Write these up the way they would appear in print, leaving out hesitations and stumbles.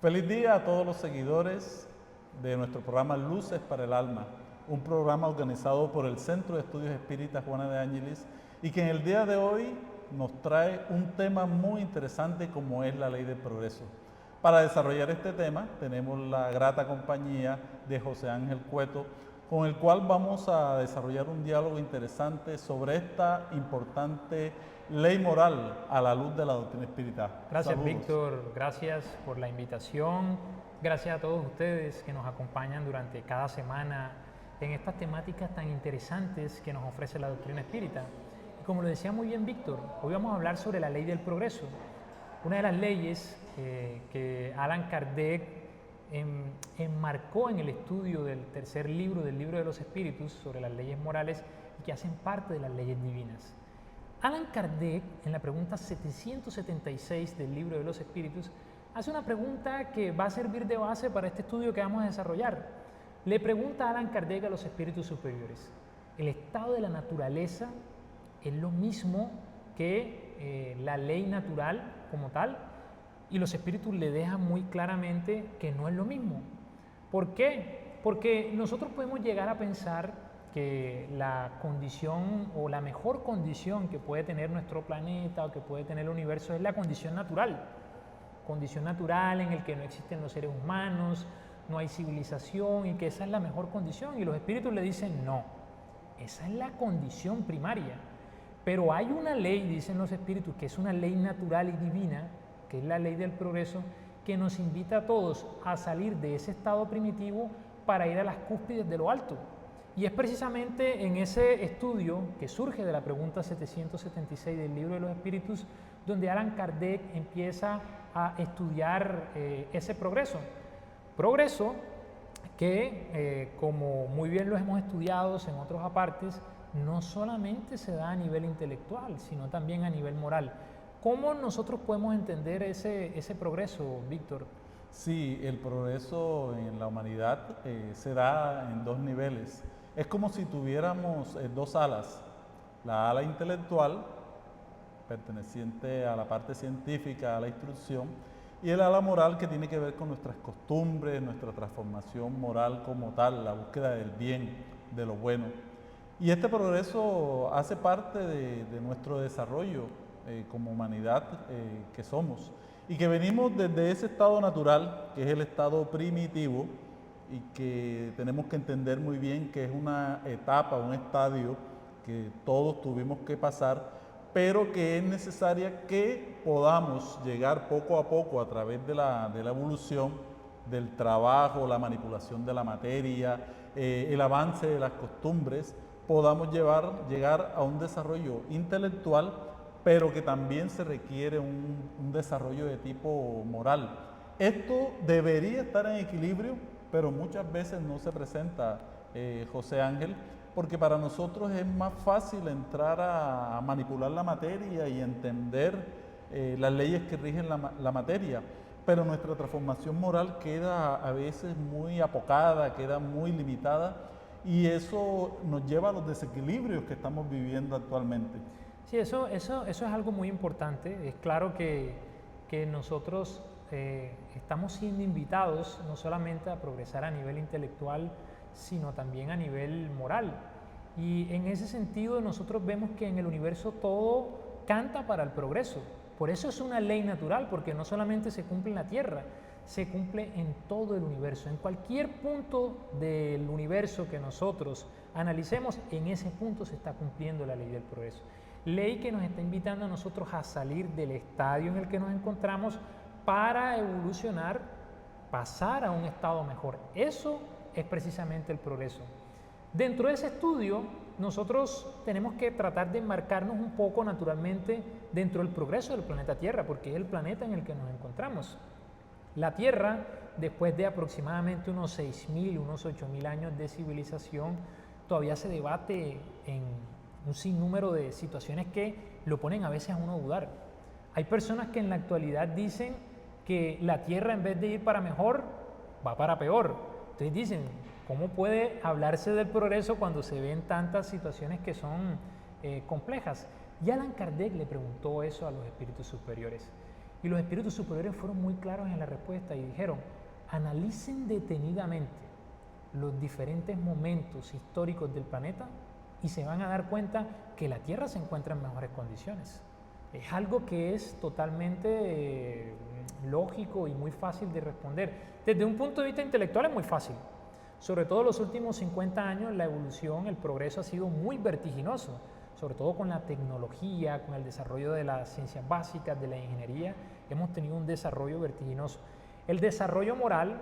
Feliz día a todos los seguidores de nuestro programa Luces para el Alma, un programa organizado por el Centro de Estudios Espíritas Juana de Ángeles y que en el día de hoy nos trae un tema muy interesante como es la ley del progreso. Para desarrollar este tema tenemos la grata compañía de José Ángel Cueto, con el cual vamos a desarrollar un diálogo interesante sobre esta importante ley moral a la luz de la doctrina espírita. Gracias, Saludos. Víctor, gracias por la invitación, gracias a todos ustedes que nos acompañan durante cada semana en estas temáticas tan interesantes que nos ofrece la doctrina espírita. Y como lo decía muy bien Víctor, hoy vamos a hablar sobre la ley del progreso, una de las leyes que Allan Kardec enmarcó en el estudio del tercer libro del Libro de los Espíritus sobre las leyes morales y que hacen parte de las leyes divinas. Allan Kardec, en la pregunta 776 del Libro de los Espíritus, hace una pregunta que va a servir de base para este estudio que vamos a desarrollar. Le pregunta a Allan Kardec a los espíritus superiores: ¿el estado de la naturaleza es lo mismo que la ley natural como tal? Y los espíritus le dejan muy claramente que no es lo mismo. ¿Por qué? Porque nosotros podemos llegar a pensar que la condición o la mejor condición que puede tener nuestro planeta o que puede tener el universo es la condición natural en el que no existen los seres humanos, no hay civilización y que esa es la mejor condición. Y los espíritus le dicen no, esa es la condición primaria. Pero hay una ley, dicen los espíritus, que es una ley natural y divina, que es la ley del progreso, que nos invita a todos a salir de ese estado primitivo para ir a las cúspides de lo alto. Y es precisamente en ese estudio que surge de la pregunta 776 del Libro de los Espíritus donde Allan Kardec empieza a estudiar ese progreso. Progreso que, como muy bien lo hemos estudiado en otros apartes, no solamente se da a nivel intelectual, sino también a nivel moral. ¿Cómo nosotros podemos entender ese progreso, Víctor? Sí, el progreso en la humanidad se da en dos niveles. Es como si tuviéramos dos alas, la ala intelectual, perteneciente a la parte científica, a la instrucción, y el ala moral que tiene que ver con nuestras costumbres, nuestra transformación moral como tal, la búsqueda del bien, de lo bueno. Y este progreso hace parte de nuestro desarrollo como humanidad que somos, y que venimos desde ese estado natural, que es el estado primitivo, y que tenemos que entender muy bien que es una etapa, un estadio que todos tuvimos que pasar, pero que es necesaria que podamos llegar poco a poco a través de la evolución, del trabajo, la manipulación de la materia, el avance de las costumbres, podamos llegar a un desarrollo intelectual, pero que también se requiere un desarrollo de tipo moral. Esto debería estar en equilibrio, pero muchas veces no se presenta, José Ángel, porque para nosotros es más fácil entrar a manipular la materia y entender las leyes que rigen la materia, pero nuestra transformación moral queda a veces muy apocada, queda muy limitada, y eso nos lleva a los desequilibrios que estamos viviendo actualmente. Sí, eso es algo muy importante. Es claro que nosotros estamos siendo invitados no solamente a progresar a nivel intelectual, sino también a nivel moral. Y en ese sentido nosotros vemos que en el universo todo canta para el progreso. Por eso es una ley natural, porque no solamente se cumple en la Tierra, se cumple en todo el universo. En cualquier punto del universo que nosotros analicemos, en ese punto se está cumpliendo la ley del progreso. Ley que nos está invitando a nosotros a salir del estadio en el que nos encontramos para evolucionar, pasar a un estado mejor. Eso es precisamente el progreso. Dentro de ese estudio, nosotros tenemos que tratar de enmarcarnos un poco naturalmente dentro del progreso del planeta Tierra, porque es el planeta en el que nos encontramos. La Tierra, después de aproximadamente unos 6.000, unos 8.000 años de civilización, todavía se debate en un sinnúmero de situaciones que lo ponen a veces a uno a dudar. Hay personas que en la actualidad dicen que la Tierra, en vez de ir para mejor, va para peor. Entonces dicen, ¿cómo puede hablarse del progreso cuando se ven tantas situaciones que son complejas? Y Allan Kardec le preguntó eso a los espíritus superiores. Y los espíritus superiores fueron muy claros en la respuesta y dijeron, analicen detenidamente los diferentes momentos históricos del planeta y se van a dar cuenta que la Tierra se encuentra en mejores condiciones. Es algo que es totalmente lógico y muy fácil de responder. Desde un punto de vista intelectual es muy fácil. Sobre todo en los últimos 50 años la evolución, el progreso ha sido muy vertiginoso, sobre todo con la tecnología, con el desarrollo de las ciencias básicas, de la ingeniería, hemos tenido un desarrollo vertiginoso. El desarrollo moral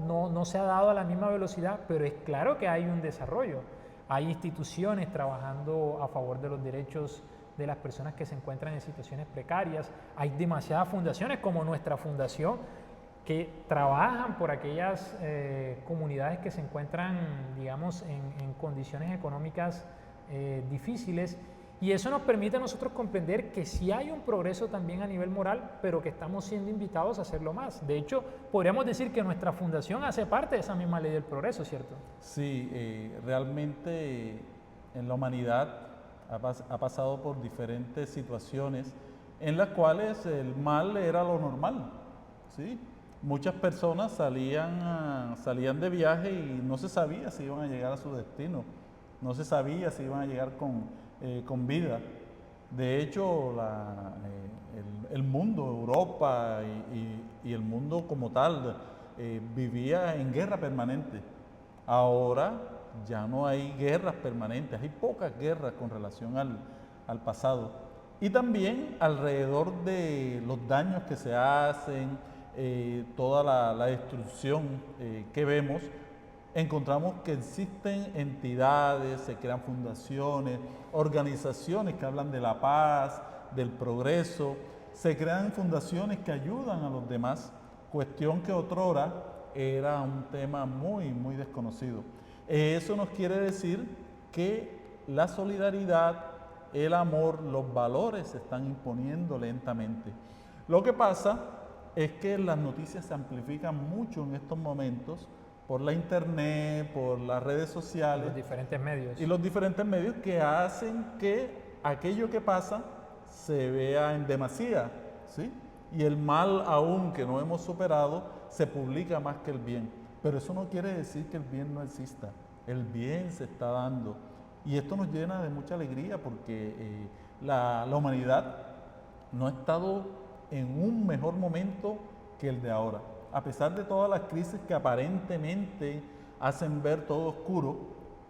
no se ha dado a la misma velocidad, pero es claro que hay un desarrollo. Hay instituciones trabajando a favor de los derechos de las personas que se encuentran en situaciones precarias. Hay demasiadas fundaciones como nuestra fundación que trabajan por aquellas comunidades que se encuentran, digamos, en condiciones económicas difíciles, y eso nos permite a nosotros comprender que sí hay un progreso también a nivel moral, pero que estamos siendo invitados a hacerlo más. De hecho, podríamos decir que nuestra fundación hace parte de esa misma ley del progreso, ¿cierto? Sí, realmente en la humanidad ha pasado por diferentes situaciones en las cuales el mal era lo normal, ¿sí? Muchas personas salían de viaje y no se sabía si iban a llegar a su destino, no se sabía si iban a llegar con vida. De hecho, el mundo, Europa y el mundo como tal, vivía en guerra permanente. Ahora ya no hay guerras permanentes, hay pocas guerras con relación al pasado. Y también alrededor de los daños que se hacen, toda la destrucción que vemos, encontramos que existen entidades, se crean fundaciones, organizaciones que hablan de la paz, del progreso, se crean fundaciones que ayudan a los demás, cuestión que otrora era un tema muy desconocido. Eso nos quiere decir que la solidaridad, el amor, los valores se están imponiendo lentamente. Lo que pasa es que las noticias se amplifican mucho en estos momentos por la internet, por las redes sociales. Los diferentes medios. Y los diferentes medios que hacen que aquello que pasa se vea en demasía, ¿sí? Y el mal aún que no hemos superado se publica más que el bien. Pero eso no quiere decir que el bien no exista. El bien se está dando. Y esto nos llena de mucha alegría porque la humanidad no ha estado en un mejor momento que el de ahora. A pesar de todas las crisis que aparentemente hacen ver todo oscuro,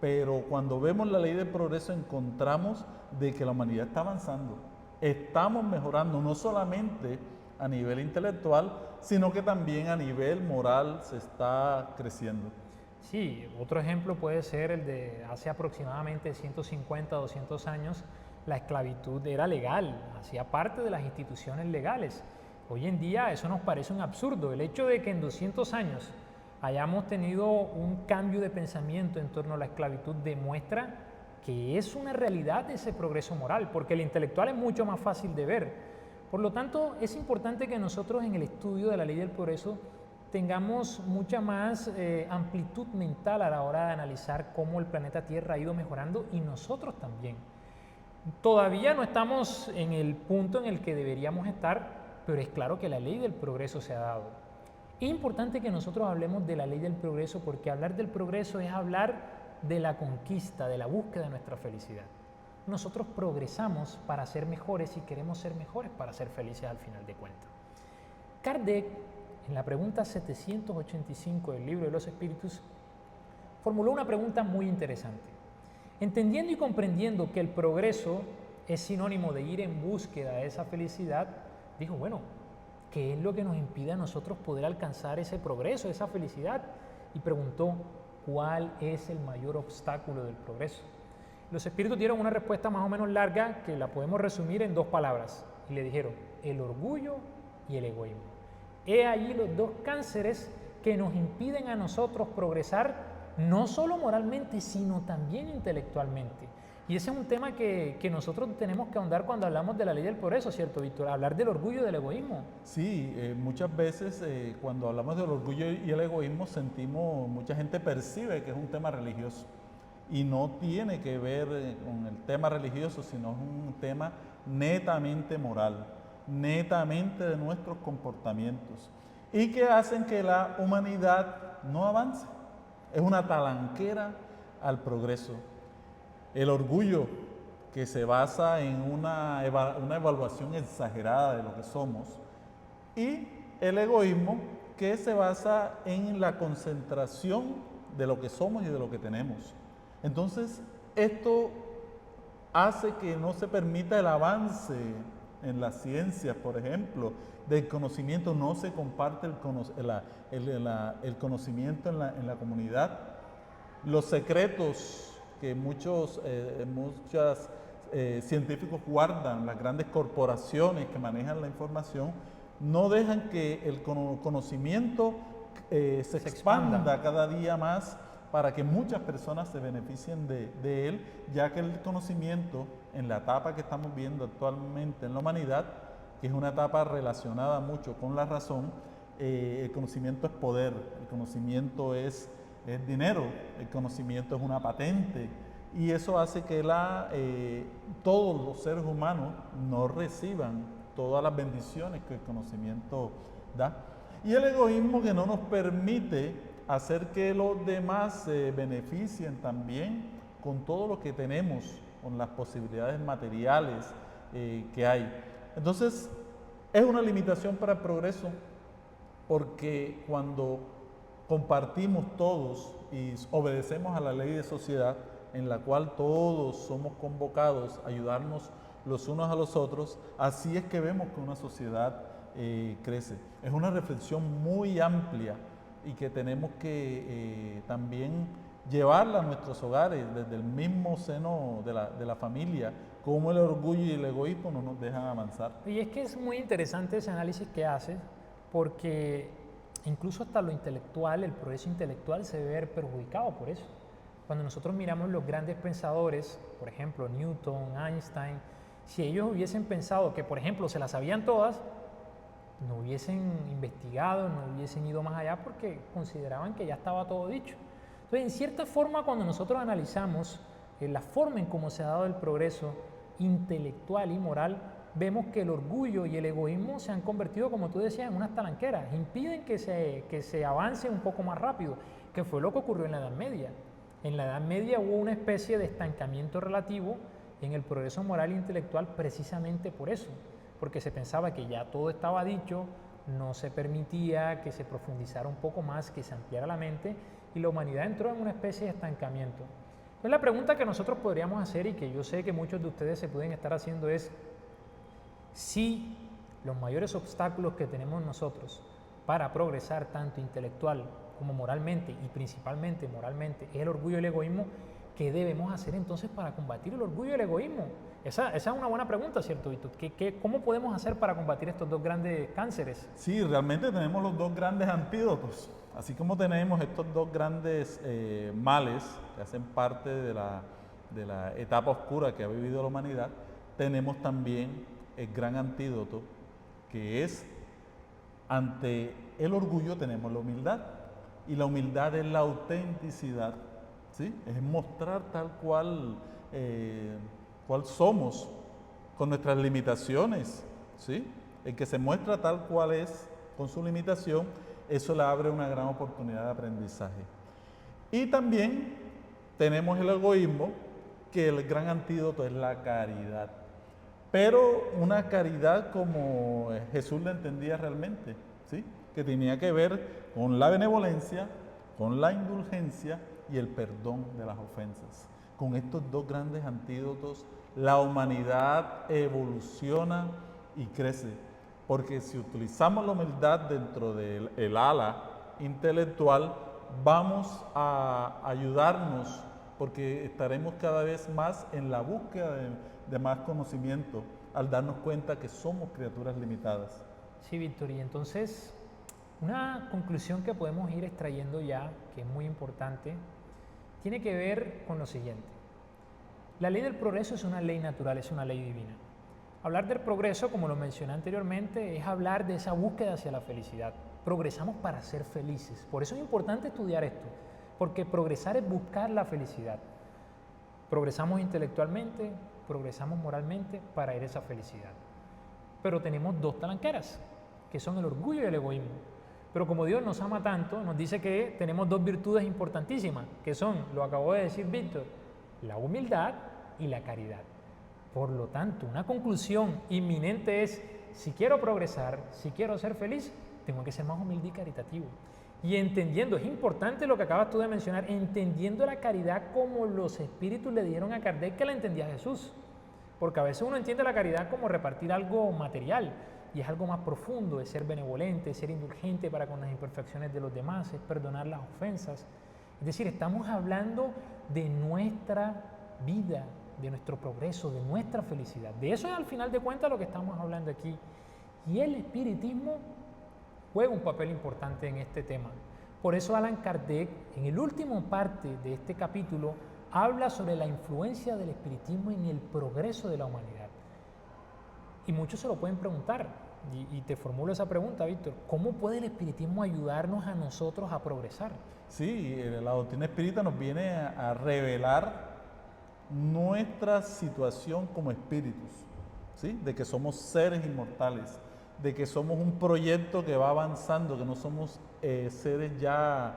pero cuando vemos la ley del progreso encontramos de que la humanidad está avanzando. Estamos mejorando no solamente a nivel intelectual, sino que también a nivel moral se está creciendo. Sí, otro ejemplo puede ser el de hace aproximadamente 150, 200 años, la esclavitud era legal, hacía parte de las instituciones legales. Hoy en día eso nos parece un absurdo. El hecho de que en 200 años hayamos tenido un cambio de pensamiento en torno a la esclavitud demuestra que es una realidad ese progreso moral, porque el intelectual es mucho más fácil de ver. Por lo tanto, es importante que nosotros en el estudio de la ley del progreso tengamos mucha más amplitud mental a la hora de analizar cómo el planeta Tierra ha ido mejorando y nosotros también. Todavía no estamos en el punto en el que deberíamos estar, pero es claro que la ley del progreso se ha dado. Es importante que nosotros hablemos de la ley del progreso porque hablar del progreso es hablar de la conquista, de la búsqueda de nuestra felicidad. Nosotros progresamos para ser mejores y queremos ser mejores para ser felices al final de cuentas. Kardec, en la pregunta 785 del Libro de los Espíritus, formuló una pregunta muy interesante. Entendiendo y comprendiendo que el progreso es sinónimo de ir en búsqueda de esa felicidad, dijo, bueno, ¿qué es lo que nos impide a nosotros poder alcanzar ese progreso, esa felicidad? Y preguntó, ¿cuál es el mayor obstáculo del progreso? Los espíritus dieron una respuesta más o menos larga que la podemos resumir en 2 palabras. Y le dijeron, el orgullo y el egoísmo. He allí los 2 cánceres que nos impiden a nosotros progresar, no solo moralmente, sino también intelectualmente. Y ese es un tema que nosotros tenemos que ahondar cuando hablamos de la ley del progreso, ¿cierto, Víctor? Hablar del orgullo y del egoísmo. Sí, muchas veces cuando hablamos del orgullo y el egoísmo mucha gente percibe que es un tema religioso y no tiene que ver con el tema religioso, sino es un tema netamente moral. netamente de nuestros comportamientos y que hacen que la humanidad no avance. Es una talanquera al progreso. El orgullo, que se basa en una evaluación exagerada de lo que somos, y el egoísmo, que se basa en la concentración de lo que somos y de lo que tenemos. Entonces, esto hace que no se permita el avance en las ciencias, por ejemplo, del conocimiento. No se comparte el conocimiento en la comunidad. Los secretos que muchos científicos guardan, las grandes corporaciones que manejan la información, no dejan que el conocimiento se expanda cada día más para que muchas personas se beneficien de él, ya que el conocimiento, en la etapa que estamos viendo actualmente en la humanidad, que es una etapa relacionada mucho con la razón, el conocimiento es poder, el conocimiento es dinero, el conocimiento es una patente, y eso hace que todos los seres humanos no reciban todas las bendiciones que el conocimiento da. Y el egoísmo, que no nos permite hacer que los demás se beneficien también con todo lo que tenemos, con las posibilidades materiales que hay. Entonces, es una limitación para el progreso, porque cuando compartimos todos y obedecemos a la ley de sociedad, en la cual todos somos convocados a ayudarnos los unos a los otros, así es que vemos que una sociedad crece. Es una reflexión muy amplia y que tenemos que también llevarla a nuestros hogares, desde el mismo seno de la familia, cómo el orgullo y el egoísmo no nos dejan avanzar. Y es que es muy interesante ese análisis que haces, porque incluso hasta lo intelectual, el progreso intelectual se ve perjudicado por eso. Cuando nosotros miramos los grandes pensadores, por ejemplo Newton, Einstein, si ellos hubiesen pensado que, por ejemplo, se las sabían todas, no hubiesen investigado, no hubiesen ido más allá porque consideraban que ya estaba todo dicho. Entonces, en cierta forma, cuando nosotros analizamos la forma en cómo se ha dado el progreso intelectual y moral, vemos que el orgullo y el egoísmo se han convertido, como tú decías, en unas talanqueras, impiden que se avance un poco más rápido, que fue lo que ocurrió en la Edad Media. En la Edad Media hubo una especie de estancamiento relativo en el progreso moral e intelectual precisamente por eso, porque se pensaba que ya todo estaba dicho, no se permitía que se profundizara un poco más, que se ampliara la mente, y la humanidad entró en una especie de estancamiento. Entonces, la pregunta que nosotros podríamos hacer, y que yo sé que muchos de ustedes se pueden estar haciendo, es si los mayores obstáculos que tenemos nosotros para progresar tanto intelectual como moralmente, y principalmente moralmente, es el orgullo y el egoísmo, ¿qué debemos hacer entonces para combatir el orgullo y el egoísmo? Esa es una buena pregunta, ¿cierto, Víctor? ¿Cómo podemos hacer para combatir estos dos grandes cánceres? Sí, realmente tenemos los dos grandes antídotos. Así como tenemos estos dos grandes males que hacen parte de la etapa oscura que ha vivido la humanidad, tenemos también el gran antídoto, que es, ante el orgullo tenemos la humildad. Y la humildad es la autenticidad, ¿sí? Es mostrar tal cual somos, con nuestras limitaciones, ¿sí? El que se muestra tal cual es, con su limitación, eso le abre una gran oportunidad de aprendizaje. Y también tenemos el egoísmo, que el gran antídoto es la caridad. Pero una caridad como Jesús la entendía realmente, ¿sí? Que tenía que ver con la benevolencia, con la indulgencia y el perdón de las ofensas. Con estos dos grandes antídotos, la humanidad evoluciona y crece. Porque si utilizamos la humildad dentro del ala intelectual, vamos a ayudarnos, porque estaremos cada vez más en la búsqueda de más conocimiento, al darnos cuenta que somos criaturas limitadas. Sí, Víctor, y entonces una conclusión que podemos ir extrayendo ya, que es muy importante, tiene que ver con lo siguiente. La ley del progreso es una ley natural, es una ley divina. Hablar del progreso, como lo mencioné anteriormente, es hablar de esa búsqueda hacia la felicidad. Progresamos para ser felices. Por eso es importante estudiar esto, porque progresar es buscar la felicidad. Progresamos intelectualmente, progresamos moralmente para ir a esa felicidad. pero tenemos dos talanqueras, que son el orgullo y el egoísmo. Pero como Dios nos ama tanto, nos dice que tenemos dos virtudes importantísimas, que son, lo acabó de decir Víctor, la humildad y la caridad. Por lo tanto, una conclusión inminente es, si quiero progresar, si quiero ser feliz, tengo que ser más humilde y caritativo. Y entendiendo, es importante lo que acabas tú de mencionar, entendiendo la caridad como los espíritus le dieron a Kardec que la entendía Jesús. Porque a veces uno entiende la caridad como repartir algo material, y es algo más profundo, es ser benevolente, es ser indulgente para con las imperfecciones de los demás, es perdonar las ofensas. Es decir, estamos hablando de nuestra vida, de nuestro progreso, de nuestra felicidad. De eso es al final de cuentas lo que estamos hablando aquí. Y el espiritismo juega un papel importante en este tema. Por eso Allan Kardec, en el último parte de este capítulo, habla sobre la influencia del espiritismo en el progreso de la humanidad. Y muchos se lo pueden preguntar, y te formulo esa pregunta, Víctor, ¿cómo puede el espiritismo ayudarnos a nosotros a progresar? Sí, la doctrina espírita nos viene a revelar nuestra situación como espíritus, ¿sí? De que somos seres inmortales, de que somos un proyecto que va avanzando, que no somos seres ya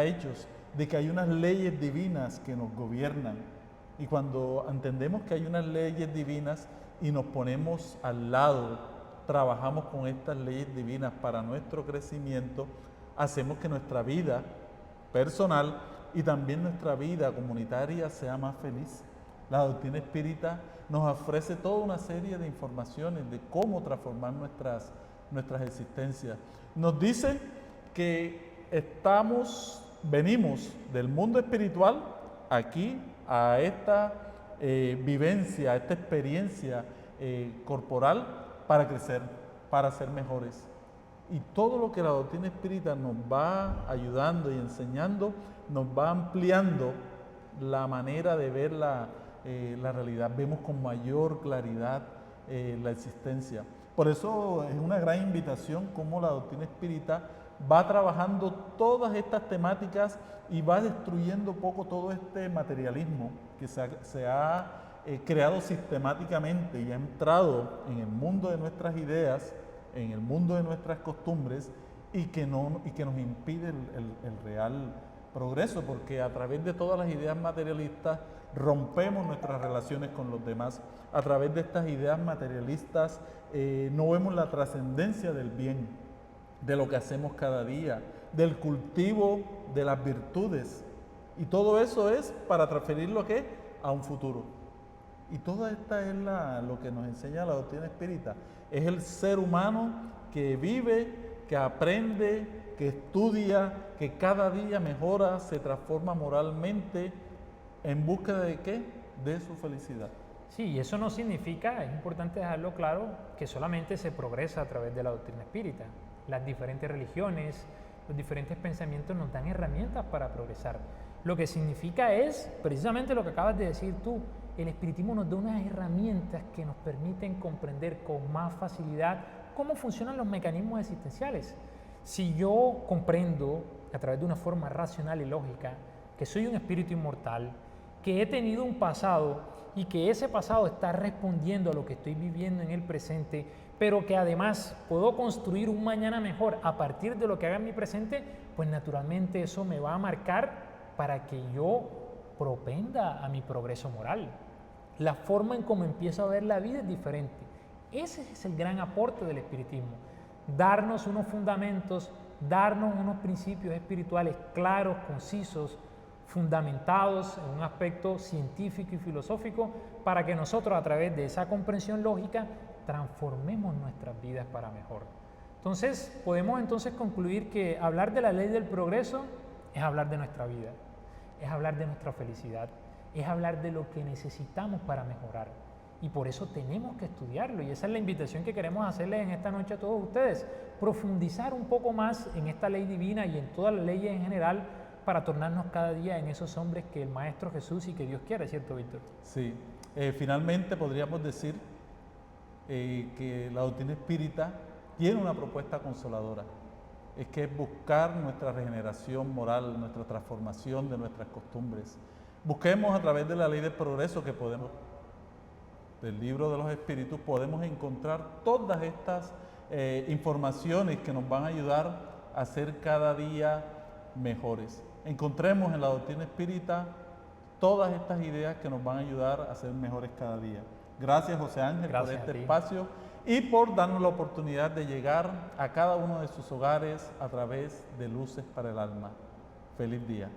hechos, de que hay unas leyes divinas que nos gobiernan. Y cuando entendemos que hay unas leyes divinas y nos ponemos al lado, trabajamos con estas leyes divinas para nuestro crecimiento, hacemos que nuestra vida personal y también nuestra vida comunitaria sea más feliz. La doctrina espírita nos ofrece toda una serie de informaciones de cómo transformar nuestras existencias. Nos dice que venimos del mundo espiritual aquí a esta vivencia, a esta experiencia corporal para crecer, para ser mejores. Y todo lo que la doctrina espírita nos va ayudando y enseñando, nos va ampliando la manera de ver la realidad. Vemos con mayor claridad la existencia. Por eso es una gran invitación cómo la doctrina espírita va trabajando todas estas temáticas y va destruyendo poco todo este materialismo que se ha creado sistemáticamente y ha entrado en el mundo de nuestras ideas, en el mundo de nuestras costumbres y que nos impide el real progreso, porque a través de todas las ideas materialistas rompemos nuestras relaciones con los demás. A través de estas ideas materialistas no vemos la trascendencia del bien, de lo que hacemos cada día, del cultivo de las virtudes. Y todo eso es para transferirlo a un futuro. Y toda esta es lo que nos enseña la doctrina espírita. Es el ser humano que vive, que aprende, que estudia, que cada día mejora, se transforma moralmente en búsqueda de ¿qué? De su felicidad. Sí, y eso no significa, es importante dejarlo claro, que solamente se progresa a través de la doctrina espírita. Las diferentes religiones, los diferentes pensamientos nos dan herramientas para progresar. Lo que significa es precisamente lo que acabas de decir tú, el espiritismo nos da unas herramientas que nos permiten comprender con más facilidad cómo funcionan los mecanismos existenciales. Si yo comprendo a través de una forma racional y lógica que soy un espíritu inmortal, que he tenido un pasado y que ese pasado está respondiendo a lo que estoy viviendo en el presente, pero que además puedo construir un mañana mejor a partir de lo que haga en mi presente, pues naturalmente eso me va a marcar para que yo propenda a mi progreso moral. La forma en cómo empiezo a ver la vida es diferente. Ese es el gran aporte del espiritismo. Darnos unos fundamentos, darnos unos principios espirituales claros, concisos, fundamentados en un aspecto científico y filosófico para que nosotros a través de esa comprensión lógica transformemos nuestras vidas para mejor. Entonces, podemos concluir que hablar de la ley del progreso es hablar de nuestra vida, es hablar de nuestra felicidad, es hablar de lo que necesitamos para mejorar. Y por eso tenemos que estudiarlo. Y esa es la invitación que queremos hacerles en esta noche a todos ustedes. Profundizar un poco más en esta ley divina y en todas las leyes en general para tornarnos cada día en esos hombres que el Maestro Jesús y que Dios quiere, ¿cierto, Víctor? Sí. Finalmente podríamos decir que la doctrina espírita tiene una propuesta consoladora. Es que es buscar nuestra regeneración moral, nuestra transformación de nuestras costumbres. Busquemos a través de la ley del progreso que podemos. del libro de los espíritus, podemos encontrar todas estas informaciones que nos van a ayudar a ser cada día mejores. Encontremos en la doctrina espírita todas estas ideas que nos van a ayudar a ser mejores cada día. Gracias, José Ángel, Gracias por a ti. este espacio y por darnos la oportunidad de llegar a cada uno de sus hogares a través de Luces para el Alma. Feliz día.